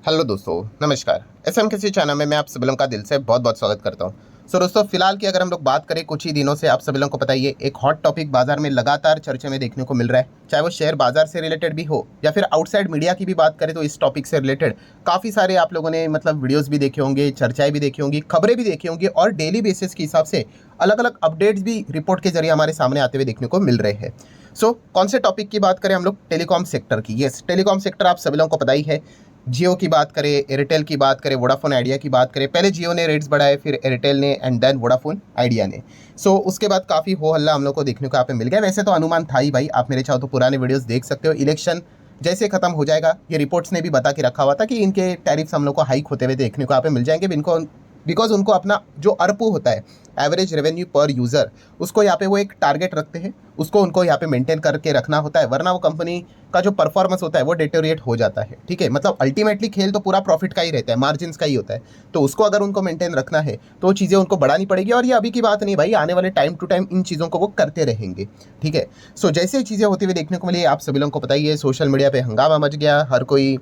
Hello दोस्तों, नमस्कार। SM किसी चैनल में मैं आप सभी लोगों का दिल से बहुत बहुत स्वागत करता हूं। दोस्तों, फिलहाल की अगर हम लोग बात करें, कुछ ही दिनों से आप सभी लोगों को पता ही है, एक हॉट टॉपिक बाजार में लगातार चर्चे में देखने को मिल रहा है। चाहे वो शेयर बाजार से रिलेटेड भी हो या फिर आउटसाइड मीडिया की भी बात करें, तो इस टॉपिक से रिलेटेड काफ़ी सारे आप लोगों ने वीडियोज़ भी देखे होंगे, चर्चाएँ भी देखी होंगी, खबरें भी देखी होंगी और डेली बेसिस के हिसाब से अलग अलग अपडेट्स भी रिपोर्ट के जरिए हमारे सामने आते हुए देखने को मिल रहे हैं। कौन से टॉपिक की बात करें हम लोग? टेलीकॉम सेक्टर की। यस, टेलीकॉम सेक्टर आप सभी लोगों को पता ही है। जियो की बात करें, एयरटेल की बात करें, वोडाफोन आइडिया की बात करें। पहले जियो ने रेट्स बढ़ाए, फिर एयरटेल ने एंड देन वोडाफोन आइडिया ने। उसके बाद काफ़ी हो हल्ला हम लोग को देखने को यहाँ पे मिल गया। वैसे तो अनुमान था ही भाई, आप मेरे चाहो तो पुराने वीडियोस देख सकते हो। इलेक्शन जैसे खत्म हो जाएगा, ये रिपोर्ट्स ने भी बता के रखा हुआ था कि इनके टैरिफ्स हम लोग को हाइक होते हुए देखने को यहाँ पे मिल जाएंगे। इनको बिकॉज उनको अपना जो अरपू होता है, एवरेज रेवेन्यू पर यूज़र, उसको यहाँ पे वो एक टारगेट रखते हैं, उसको उनको यहाँ पे मेंटेन करके रखना होता है, वरना वो कंपनी का जो परफॉर्मेंस होता है वो डिटेरिएट हो जाता है। ठीक है, मतलब अल्टीमेटली खेल तो पूरा प्रॉफिट का ही रहता है, मार्जिन्स का ही होता है। तो उसको अगर उनको मेंटेन रखना है तो वो चीज़ें उनको बढ़ानी पड़ेगी। और ये अभी की बात नहीं भाई, आने वाले टाइम टू टाइम इन चीज़ों को वो करते रहेंगे। ठीक है, जैसे चीज़ें होती हुई देखने को मिली, आप सभी लोगों को पता ही है, सोशल मीडिया पर हंगामा मच गया, हर कोई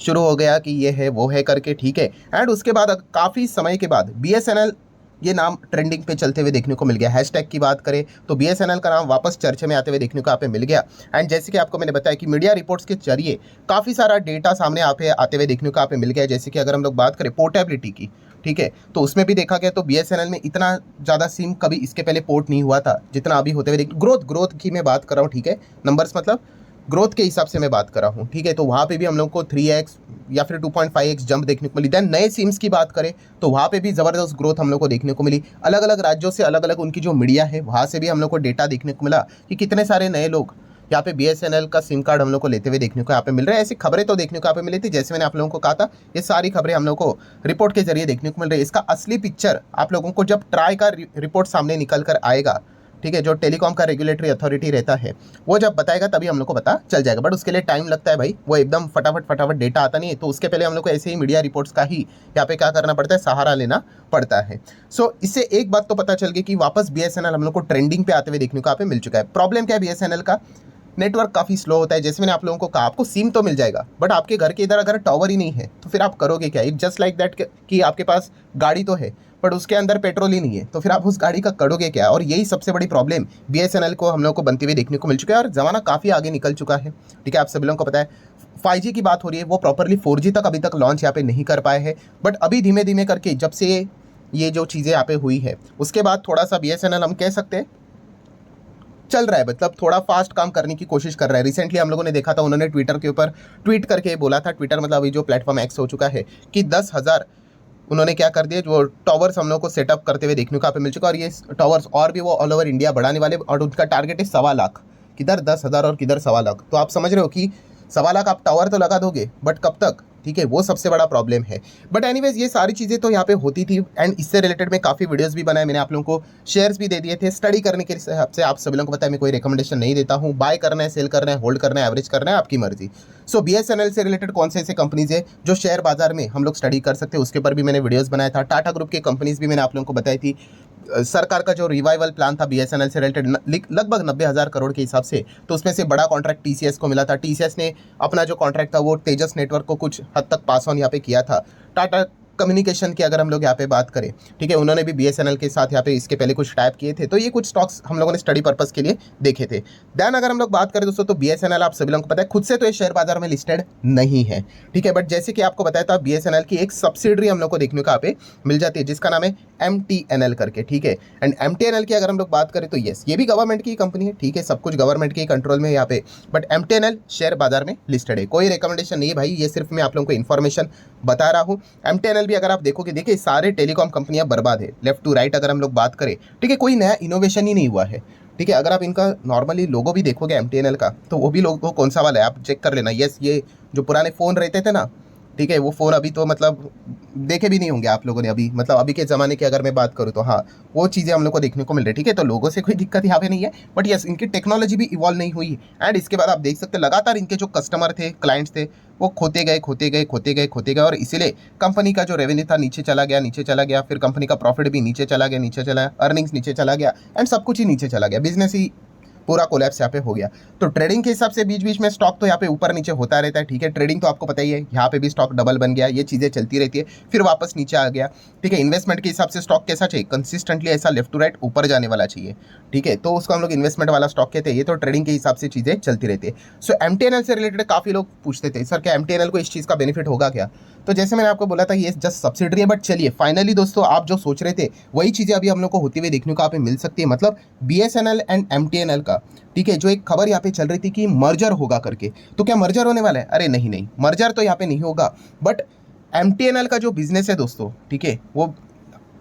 शुरू हो गया कि ये है वो है करके। ठीक है, एंड उसके बाद काफ़ी समय के बाद बीएसएनएल ये नाम ट्रेंडिंग पे चलते हुए देखने को मिल गया। हैशटैग की बात करें तो बीएसएनएल का नाम वापस चर्चे में आते हुए देखने को यहाँ पे मिल गया। एंड जैसे कि आपको मैंने बताया कि मीडिया रिपोर्ट्स के जरिए काफ़ी सारा डेटा सामने आते हुए देखने को यहाँ पे मिल गया। जैसे कि अगर हम लोग बात करें पोर्टेबिलिटी की, ठीक है, तो उसमें भी देखा गया तो बीएसएनएल में इतना ज़्यादा सिम कभी इसके पहले पोर्ट नहीं हुआ था जितना अभी होते हुए ग्रोथ की मैं बात कर रहा हूँ। ठीक है, नंबर्स मतलब ग्रोथ के हिसाब से मैं बात कर रहा हूँ। ठीक है, तो वहाँ पे भी हम लोग को 3x या फिर 2.5x जंप देखने को मिली। देन नए सिम्स की बात करें तो वहाँ पे भी ज़बरदस्त ग्रोथ हम लोग को देखने को मिली। अलग अलग राज्यों से अलग अलग उनकी जो मीडिया है, वहाँ से भी हम लोग को डेटा देखने को मिला कि कितने सारे नए लोग यहाँ पे बीएसएनएल का सिम कार्ड हम लोग को लेते हुए देखने को यहाँ पे मिल रहे हैं। ऐसी खबरें तो देखने को यहाँ पे मिली थी, जैसे मैंने आप लोगों को कहा था, ये सारी खबरें हम लोग को रिपोर्ट के जरिए देखने को मिल रही है। इसका असली पिक्चर आप लोगों को जब ट्राई का रिपोर्ट सामने निकल कर आएगा, ठीक है, जो टेलीकॉम का रेगुलेटरी अथॉरिटी रहता है, वो जब बताएगा तभी हम लोग को पता चल जाएगा। बट उसके लिए टाइम लगता है भाई, वो एकदम फटाफट डेटा आता नहीं है। तो उसके पहले हम लोग को ऐसे ही मीडिया रिपोर्ट्स का ही यहाँ पे क्या करना पड़ता है, सहारा लेना पड़ता है। इससे एक बात तो पता चल गई कि वापस बीएसएनएल हम लोग को ट्रेंडिंग पे आते हुए देखने को यहाँ पे मिल चुका है। प्रॉब्लम क्या है बीएसएनएल का? नेटवर्क काफ़ी स्लो होता है। जैसे मैंने आप लोगों को कहा, आपको सिम तो मिल जाएगा बट आपके घर के इधर अगर टावर ही नहीं है तो फिर आप करोगे क्या? इट जस्ट लाइक दैट कि आपके पास गाड़ी तो है बट उसके अंदर पेट्रोल ही नहीं है, तो फिर आप उस गाड़ी का करोगे क्या? और यही सबसे बड़ी प्रॉब्लम बीएसएनएल को हम लोग को बनती हुई देखने को मिल चुका है। और ज़माना काफ़ी आगे निकल चुका है। ठीक है, आप सभी लोगों को पता है 5G की बात हो रही है, वो प्रॉपरली 4G तक अभी तक लॉन्च यहाँ पे नहीं कर पाए हैं। बट अभी धीमे धीमे करके जब से ये जो चीज़ें यहाँ पे हुई है, उसके बाद थोड़ा सा बीएसएनएल हम कह सकते हैं चल रहा है, मतलब थोड़ा फास्ट काम करने की कोशिश कर रहा है। रिसेंटली हम लोगों ने देखा था, उन्होंने ट्विटर के ऊपर ट्वीट करके बोला था, ट्विटर मतलब अभी जो प्लेटफॉर्म एक्स हो चुका है, कि 10,000 उन्होंने क्या कर दिए, जो टावर्स हम लोग को सेटअप करते हुए देखने को यहाँ पे मिल चुका। और ये टावर्स और भी वो ऑल ओवर इंडिया बढ़ाने वाले, और उनका टारगेट है 1,25,00,000, किधर 10,000 और किधर 1,25,00,000। तो आप समझ रहे हो कि 1,25,00,000 आप टावर तो लगा दोगे बट कब तक? ठीक है, वो सबसे बड़ा प्रॉब्लम है। बट एनीवेज, ये सारी चीज़ें तो यहाँ पे होती थी एंड इससे रिलेटेड मैं काफ़ी वीडियोस भी बनाए, मैंने आप लोगों को शेयर्स भी दे दिए थे स्टडी करने के हिसाब से। आप सभी लोगों को पता है मैं कोई रिकमेंडेशन नहीं देता हूँ। बाय करना है, सेल करना है, होल्ड करना है, एवरेज करना है, आपकी मर्जी। बीएसएनएल से रिलेटेड कौन से ऐसे कंपनीज है जो शेयर बाजार में हम लोग स्टडी कर सकते हैं, उसके ऊपर भी मैंने वीडियोस बनाया था। टाटा ग्रुप की कंपनीज भी मैंने आप लोगों को बताई थी। सरकार का जो रिवाइवल प्लान था बीएसएनएल से रिलेटेड लगभग 90,000 करोड़ के हिसाब से, तो उसमें से बड़ा कॉन्ट्रैक्ट टीसीएस को मिला था। टीसीएस ने अपना जो कॉन्ट्रैक्ट था वो तेजस नेटवर्क को कुछ हद तक पास ऑन यहाँ पे किया था। टाटा कम्युनिकेशन की अगर हम लोग यहाँ पे बात करें, ठीक है, उन्होंने भी बीएसएनएल के साथ यहाँ पे इसके पहले कुछ टाइप किए थे। तो ये कुछ स्टॉक्स हम लोगों ने स्टडी पर्पस के लिए देखे थे। देन अगर हम लोग बात करें दोस्तों, तो बीएसएनएल आप सभी लोगों को पता है खुद से तो ये शेयर बाजार में लिस्टेड नहीं है। ठीक है, बट जैसे कि आपको बताया था, बीएसएनएल की एक सब्सिडरी हम लोग को देखने को यहाँ पे मिल जाती है जिसका नाम है एमटीएनएल करके। ठीक है, एंड एमटीएनएल की अगर हम लोग बात करें तो यस, ये भी गवर्नमेंट की कंपनी है। ठीक है, सब कुछ गवर्नमेंट के कंट्रोल में है यहाँ पे, बट एमटीएनएल शेयर बाजार में लिस्टेड है। कोई रिकमेंडेशन नहीं है भाई, ये सिर्फ मैं आप लोगों को इन्फॉर्मेशन बता रहा हूँ। एमटीएनएल भी अगर आप देखोगे, देखिए सारे टेलीकॉम कंपनियां बर्बाद है, लेफ्ट टू राइट अगर हम लोग बात करें। ठीक है, कोई नया इनोवेशन ही नहीं हुआ है। ठीक है, अगर आप इनका नॉर्मली लोगो भी देखोगे एमटीएनएल का, तो वो भी लोगो कौन सा वाला है आप चेक कर लेना। यस, ये जो पुराने फ़ोन रहते थे ना, ठीक है, वो फ़ोन अभी तो मतलब देखे भी नहीं होंगे आप लोगों ने अभी, मतलब अभी के ज़माने की अगर मैं बात करूँ तो हाँ, वो चीज़ें हम लोग को देखने को मिल रही है। ठीक है, तो लोगों से कोई दिक्कत यहाँ पे नहीं है, बट यस, इनकी टेक्नोलॉजी भी इवॉल्व नहीं हुई। एंड इसके बाद आप देख सकते हैं लगातार इनके जो कस्टमर थे, क्लाइंट्स थे, वो खोते गए, और इसीलिए कंपनी का जो रेवेन्यू था नीचे चला गया, फिर कंपनी का प्रॉफिट भी नीचे चला गया, अर्निंग्स नीचे चला गया, एंड सब कुछ ही नीचे चला गया, बिजनेस ही पूरा कोलैप्स यहाँ पे हो गया। तो ट्रेडिंग के हिसाब से बीच बीच में स्टॉक तो यहाँ पे ऊपर नीचे होता रहता है, ठीक है। ट्रेडिंग तो आपको पता ही है, यहाँ पे भी स्टॉक डबल बन गया, ये चीज़ें चलती रहती है, फिर वापस नीचे आ गया, ठीक है। इन्वेस्टमेंट के हिसाब से स्टॉक कैसा चाहिए, कंसिस्टेंटली ऐसा लेफ्ट टू राइट ऊपर जाने वाला चाहिए, ठीक है। तो उसको हम लोग इन्वेस्टमेंट वाला स्टॉक कहते हैं। ये तो ट्रेडिंग के हिसाब से चीज़ें चलती रहती है। सो एमटीएनएल से रिलेटेड काफ़ी लोग पूछते थे, सर क्या एमटीएनएल को इस चीज़ का बेनिफिट होगा क्या? तो जैसे मैंने आपको बोला था ये जस्ट सब्सिडरी है, बट चलिए फाइनली दोस्तों आप जो सोच रहे थे वही चीज़ें अभी हम लोग को होती हुई देखने को यहाँ पे मिल सकती है। मतलब बीएसएनएल एंड एमटीएनएल का, ठीक है, जो एक खबर यहाँ पे चल रही थी कि मर्जर होगा करके, तो क्या मर्जर होने वाला है? अरे नहीं नहीं, मर्जर तो यहाँ पे नहीं होगा, बट एमटीएनएल का जो बिजनेस है दोस्तों, ठीक है, वो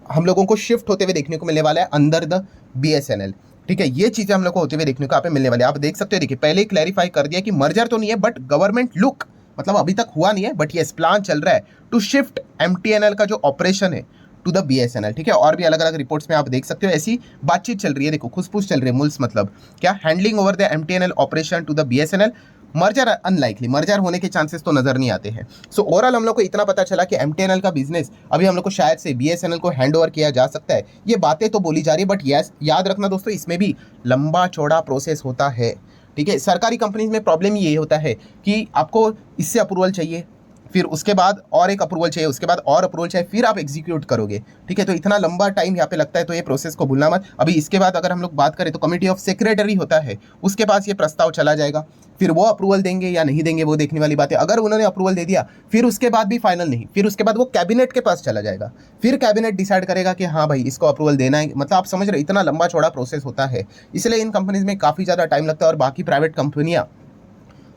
हम लोगों को शिफ्ट होते हुए देखने को मिलने वाला है अंदर द बीएसएनएल, ठीक है। ये चीज़ें हम लोग को होते हुए देखने को यहाँ पे मिलने वाली है। आप देख सकते हो, देखिए पहले क्लैरिफाई कर दिया कि मर्जर तो नहीं है, बट गवर्नमेंट लुक, मतलब अभी तक हुआ नहीं है, बट ये प्लान चल रहा है टू शिफ्ट एमटीएनएल का जो ऑपरेशन है टू द बीएसएनएल, ठीक है। और भी अलग अलग रिपोर्ट्स में आप देख सकते हो ऐसी बातचीत चल रही है। देखो खुसफुस चल रही है, मुल्स मतलब क्या, handling over the MTNL operation to the BSNL, merger unlikely, merger होने के चांसेस तो नजर नहीं आते हैं। सो ओवरऑल हम लोग को इतना पता चला कि एमटीएनएल का बिजनेस अभी हम लोग को शायद से बीएसएनएल को हैंड ओवर किया जा सकता है। ये बातें तो बोली जा रही है, बट यस याद रखना दोस्तों, इसमें भी लंबा चौड़ा प्रोसेस होता है, ठीक है। सरकारी कंपनीज में प्रॉब्लम ये होता है कि आपको इससे अप्रूवल चाहिए, फिर उसके बाद और एक अप्रूवल चाहिए, उसके बाद और अप्रूवल चाहिए, फिर आप एग्जीक्यूट करोगे, ठीक है। तो इतना लंबा टाइम यहाँ पे लगता है, तो ये प्रोसेस को भूलना मत। अभी इसके बाद अगर हम लोग बात करें तो कमिटी ऑफ सेक्रेटरी होता है, उसके पास ये प्रस्ताव चला जाएगा, फिर वो अप्रूवल देंगे या नहीं देंगे वो देखने वाली बात है। अगर उन्होंने अप्रूवल दे दिया फिर उसके बाद भी फाइनल नहीं, फिर उसके बाद वो कैबिनेट के पास चला जाएगा, फिर कैबिनेट डिसाइड करेगा कि हाँ भाई इसको अप्रूवल देना है। मतलब आप समझ रहे, इतना लंबा चौड़ा प्रोसेस होता है, इसलिए इन कंपनीज में काफ़ी ज़्यादा टाइम लगता है और बाकी प्राइवेट कंपनियाँ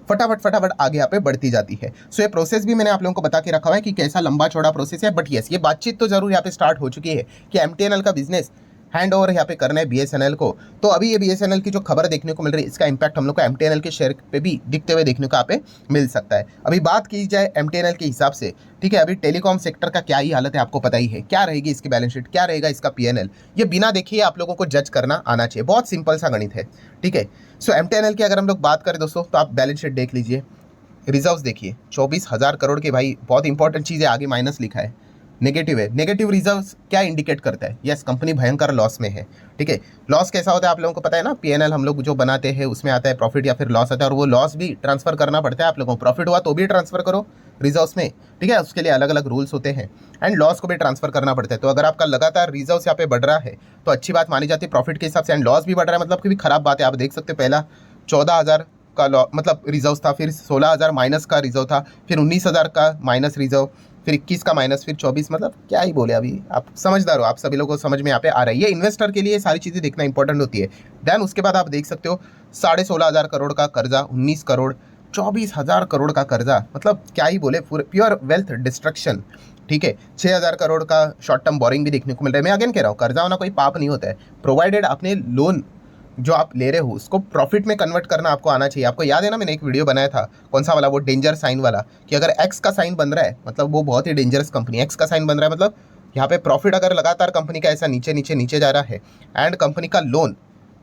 फटाफट फटाफट आगे यहाँ पे बढ़ती जाती है। सो ये प्रोसेस भी मैंने आप लोगों को बता के रखा हुआ है कि कैसा लंबा चौड़ा प्रोसेस है, बट यस ये बातचीत तो जरूर यहाँ पे स्टार्ट हो चुकी है कि एमटीएनएल का बिजनेस हैंड ओवर यहाँ पे करना है बीएसएनएल को। तो अभी ये बीएसएनएल की जो खबर देखने को मिल रही है, इसका इंपैक्ट हम लोग को एमटीएनएल के शेयर पे भी दिखते हुए देखने को यहाँ पे मिल सकता है। अभी बात की जाए एमटीएनएल के हिसाब से, ठीक है, अभी टेलीकॉम सेक्टर का क्या ही हालत है आपको पता ही है, क्या रहेगी इसकी बैलेंस शीट, क्या रहेगा इसका पीएनएल, ये बिना देखिए आप लोगों को जज करना आना चाहिए, बहुत सिंपल सा गणित है, ठीक है। सो एमटीएनएल की अगर हम लोग बात करें दोस्तों, तो आप बैलेंस शीट देख लीजिए, रिजर्व्स देखिए 24,000 करोड़ के, भाई बहुत इंपॉर्टेंट चीज़ है, आगे माइनस लिखा है, नेगेटिव है। नेगेटिव रिजर्व्स क्या इंडिकेट करता है, यस कंपनी भयंकर लॉस में है, ठीक है। लॉस कैसा होता है आप लोगों को पता है ना, पीएनएल हम लोग जो बनाते हैं उसमें आता है प्रॉफिट या फिर लॉस आता है, और वो लॉस भी ट्रांसफर करना पड़ता है आप लोगों को। प्रॉफिट हुआ तो भी ट्रांसफर करो रिजर्व्स में, ठीक है, उसके लिए अलग अलग रूल्स होते हैं, एंड लॉस को भी ट्रांसफर करना पड़ता है। तो अगर आपका लगातार रिजर्व्स यहाँ पे बढ़ रहा है तो अच्छी बात मानी जाती है प्रॉफिट के हिसाब से, एंड लॉस भी बढ़ रहा है मतलब कि भी खराब बात है। आप देख सकते हो पहला 14,000 का मतलब रिजर्व था, फिर 16,000 माइनस का रिजर्व था, फिर 19,000 का माइनस रिजर्व, फिर 21 का माइनस, फिर 24, मतलब क्या ही बोले। अभी आप समझदार हो, आप सभी लोगों को समझ में यहाँ पे आ रहा है। ये इन्वेस्टर के लिए सारी चीज़ें देखना इंपॉर्टेंट होती है। देन उसके बाद आप देख सकते हो 16,500 करोड़ का कर्जा, 19 करोड़, 24,000 करोड़ का कर्जा, मतलब क्या ही बोले, प्योर वेल्थ डिस्ट्रक्शन, ठीक है। 6,000 करोड़ का शॉर्ट टर्म बोरिंग भी देखने को मिल रहा है। मैं अगेन कह रहा हूँ, कर्जा होना कोई पाप नहीं होता है, प्रोवाइडेड आपने लोन जो आप ले रहे हो उसको प्रॉफिट में कन्वर्ट करना आपको आना चाहिए। आपको याद है ना, मैंने एक वीडियो बनाया था, कौन सा वाला, वो डेंजर साइन वाला, कि अगर एक्स का साइन बन रहा है मतलब वो बहुत ही डेंजरस कंपनी, एक्स का साइन बन रहा है मतलब यहाँ पे प्रॉफिट अगर लगातार कंपनी का ऐसा नीचे नीचे नीचे जा रहा है, एंड कंपनी का लोन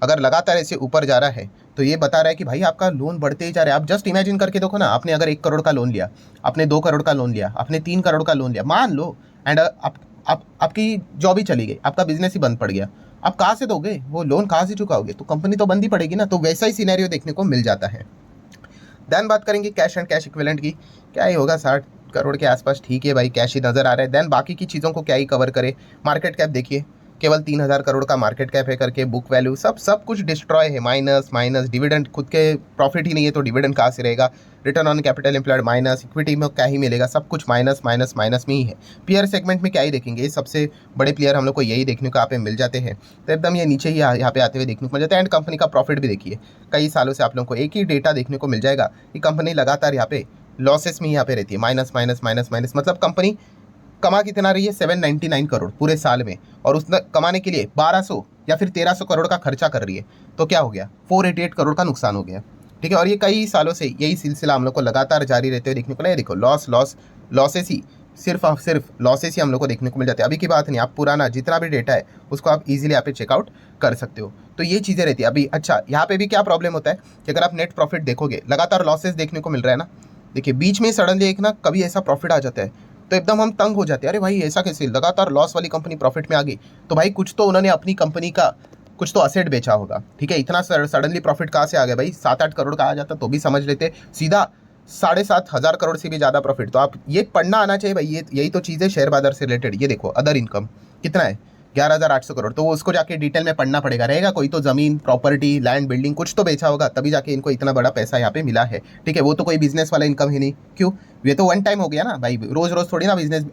अगर लगातार ऐसे ऊपर जा रहा है, तो ये बता रहा है कि भाई आपका लोन बढ़ते ही जा रहा है। आप जस्ट इमेजिन करके देखो ना, आपने अगर 1 करोड़ का लोन लिया, आपने 2 करोड़ का लोन लिया, आपने 3 करोड़ का लोन लिया, मान लो, एंड आपकी जॉब ही चली गई, आपका बिजनेस ही बंद पड़ गया, आप कहाँ से दोगे वो लोन, कहाँ से चुकाओगे? तो कंपनी तो बंद ही पड़ेगी ना। तो वैसा ही सिनेरियो देखने को मिल जाता है। देन बात करेंगे कैश एंड कैश इक्विवेलेंट की, क्या ही होगा 60 करोड़ के आसपास, ठीक है भाई, कैश ही नज़र आ रहा है। देन बाकी की चीज़ों को क्या ही कवर करे, मार्केट कैप देखिए केवल 3,000 करोड़ का मार्केट कैप है करके, बुक वैल्यू सब कुछ डिस्ट्रॉय है, माइनस, डिविडेंड, खुद के प्रॉफिट ही नहीं है तो डिविडेंड कहाँ से रहेगा, return on capital employed minus, equity में क्या ही मिलेगा, सब कुछ माइनस में ही है। पीयर सेगमेंट में क्या ही देखेंगे, सबसे बड़े प्लेयर हम लोग को यही देखने को यहाँ पे मिल जाते हैं, तो एकदम ये नीचे ही यहाँ पे आते हुए देखने को मिल जाता है। एंड कंपनी का प्रॉफिट भी देखिए, कई सालों से आप लोगों को एक ही डेटा देखने को मिल जाएगा कि कंपनी लगातार यहाँ पे लॉसेस में ही यहाँ पे रहती है, माइनस, मतलब कंपनी कमा कितना रही है, 799 करोड़ पूरे साल में, और उसने कमाने के लिए 1200 या फिर 1300 करोड़ का खर्चा कर रही है, तो क्या हो गया, 488 करोड़ का नुकसान हो गया, ठीक है। और ये कई सालों से यही सिलसिला हम लोग को लगातार जारी रहते हुए देखने को मिला। देखो लॉसेस ही सिर्फ लॉसेस ही हम लोग को देखने को मिल जाते हैं। अभी की बात नहीं, आप पुराना जितना भी डेटा है उसको आप इजीली यहाँ पे चेकआउट कर सकते हो। तो ये चीज़ें रहती है। अभी अच्छा यहाँ पे भी क्या प्रॉब्लम होता है कि अगर आप नेट प्रॉफिट देखोगे, लगातार लॉसेस देखने को मिल रहा है ना, देखिए बीच में सडनली एक ना कभी ऐसा प्रॉफिट आ जाता है तो एकदम हम तंग हो जाते हैं, अरे भाई ऐसा कैसे, लगातार लॉस वाली कंपनी प्रॉफिट में आ गई, तो भाई कुछ तो उन्होंने अपनी कंपनी का कुछ तो असेट बेचा होगा, ठीक है। इतना सडनली प्रॉफिट कहाँ से आ गया भाई, 7-8 करोड़ का आ जाता तो भी समझ लेते, सीधा 7,500 करोड़ से भी ज़्यादा प्रॉफिट। तो आप ये पढ़ना आना चाहिए भाई, ये यही तो चीज़ है शेयर बाजार से रिलेटेड। ये देखो अदर इनकम कितना है, 11,800 करोड़। तो उसको जाके डिटेल में पढ़ना पड़ेगा, रहेगा कोई तो ज़मीन, प्रॉपर्टी, लैंड, बिल्डिंग कुछ तो बेचा होगा, तभी जाके इनको इतना बड़ा पैसा यहाँ पे मिला है, ठीक है। वो तो कोई बिजनेस वाला इनकम ही नहीं, क्यों, ये तो वन टाइम हो गया ना भाई, रोज रोज थोड़ी ना बिजनेस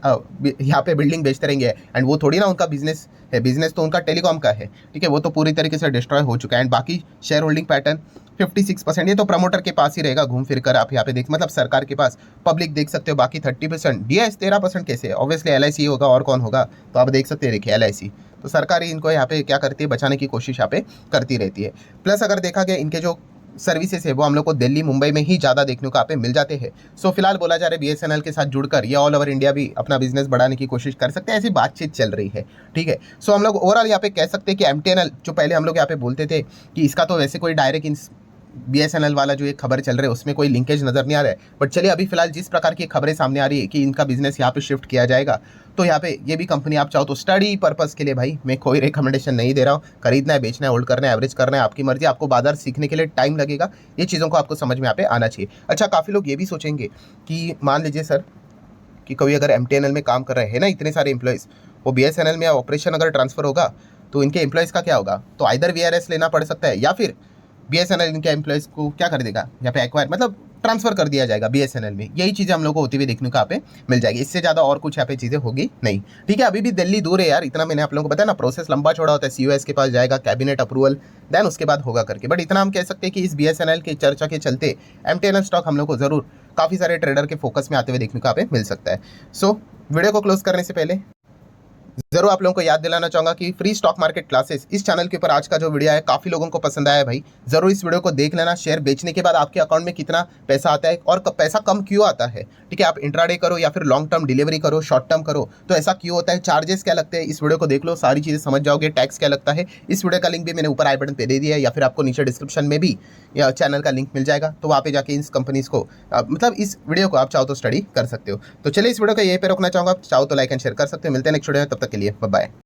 यहाँ पे बिल्डिंग बेचते रहेंगे, एंड वो थोड़ी ना उनका बिजनेस है, बिजनेस तो उनका टेलीकॉम का है, ठीक है। वो तो पूरी तरीके से डिस्ट्रॉय हो चुका है। एंड बाकी शेयर होल्डिंग पैटर्न 56%, ये तो प्रमोटर के पास ही रहेगा, घूम फिर कर आप यहाँ पे देख, मतलब सरकार के पास, पब्लिक देख सकते हो। बाकी 30%, डीआईएस 13% कैसे, ऑब्वियसली एलआईसी होगा और कौन होगा, तो आप देख सकते हैं, देखिए एलआईसी, तो सरकार ही इनको यहाँ पे क्या करती है, बचाने की कोशिश यहाँ पे करती रहती है। प्लस अगर देखा गया इनके जो सर्विसेज है वो हम लोग को दिल्ली मुंबई में ही ज़्यादा देखने को यहाँ पे मिल जाते हैं। सो फिलहाल बोला जा रहा है बीएसएनएल के साथ जुड़कर ये ऑल ओवर इंडिया भी अपना बिजनेस बढ़ाने की कोशिश कर सकते हैं, ऐसी बातचीत चल रही है, ठीक है। सो हम लोग ओवरऑल यहाँ पे कह सकते हैं कि एमटीएनएल, जो पहले हम लोग यहाँ पे बोलते थे कि इसका तो वैसे कोई डायरेक्ट बीएसएनएल वाला जो एक खबर चल रही है उसमें कोई लिंकेज नजर नहीं आ रहा है, बट चलिए अभी फिलहाल जिस प्रकार की खबरें सामने आ रही है कि इनका बिजनेस यहाँ पे शिफ्ट किया जाएगा, तो यहाँ पे ये भी कंपनी आप चाहो तो स्टडी पर्पस के लिए, भाई मैं कोई रिकमेंडेशन नहीं दे रहा हूँ, खरीदना है, बेचना है, होल्ड करना है, एवरेज करना है, आपकी मर्जी। आपको बाजार सीखने के लिए टाइम लगेगा, ये चीज़ों को आपको समझ में यहाँ पे आना चाहिए। अच्छा, काफ़ी लोग ये भी सोचेंगे कि मान लीजिए सर कि कोई अगर एमटीएनएल में काम कर रहे हैं ना इतने सारे एम्प्लॉयज़, वो बीएसएनएल में ऑपरेशन अगर ट्रांसफर होगा तो इनके एम्प्लॉयज़ का क्या होगा, तो आइदर वीआरएस लेना पड़ सकता है या फिर बीएसएनएल इनके एम्प्लॉयज़ को क्या कर देगा, यहाँ पे एक्वायर, मतलब ट्रांसफर कर दिया जाएगा बीएसएनएल में। यही चीज़ें हम लोग को होती हुई देखने को यहाँ पे मिल जाएगी, इससे ज़्यादा और कुछ यहाँ पे चीज़ें होगी नहीं, ठीक है। अभी भी दिल्ली दूर है यार, इतना मैंने आप लोगों को बताया ना, प्रोसेस लंबा छोड़ा होता है, सीओएस के पास जाएगा, कैबिनेट अप्रूवल, देन उसके बाद होगा करके। बट इतना हम कह सकते हैं कि इस बीएसएनएल की चर्चा के चलते एमटीएनएल स्टॉक हम लोग को जरूर काफ़ी सारे ट्रेडर के फोकस में आते हुए देखने को यहाँ पे मिल सकता है। सो वीडियो को क्लोज करने से पहले जरूर आप लोगों को याद दिलाना चाहूंगा कि फ्री स्टॉक मार्केट क्लासेस इस चैनल के ऊपर आज का जो वीडियो है काफी लोगों को पसंद आया है भाई, जरूर इस वीडियो को देख लेना। शेयर बेचने के बाद आपके अकाउंट में कितना पैसा आता है और पैसा कम क्यों आता है, ठीक है। आप इंट्राडे करो या फिर लॉन्ग टर्म डिलीवरी करो, शॉर्ट टर्म करो, तो ऐसा क्यों होता है, चार्जेस क्या लगते हैं, इस वीडियो को देख लो, सारी चीजें समझ जाओगे। टैक्स क्या लगता है, इस वीडियो का लिंक भी मैंने ऊपर आई बटन पे दे दिया है, या फिर आपको नीचे डिस्क्रिप्शन में भी या चैनल का लिंक मिल जाएगा, तो वहाँ पे जाके इस कंपनीज को मतलब इस वीडियो को आप चाहो तो स्टडी कर सकते हो। तो चलिए इस वीडियो को यहीं पे रोकना चाहूंगा, आप चाहो तो लाइक एंड शेयर कर सकते हो। मिलते हैं नेक्स्ट वीडियो में, तब तक के लिए बाय बाय।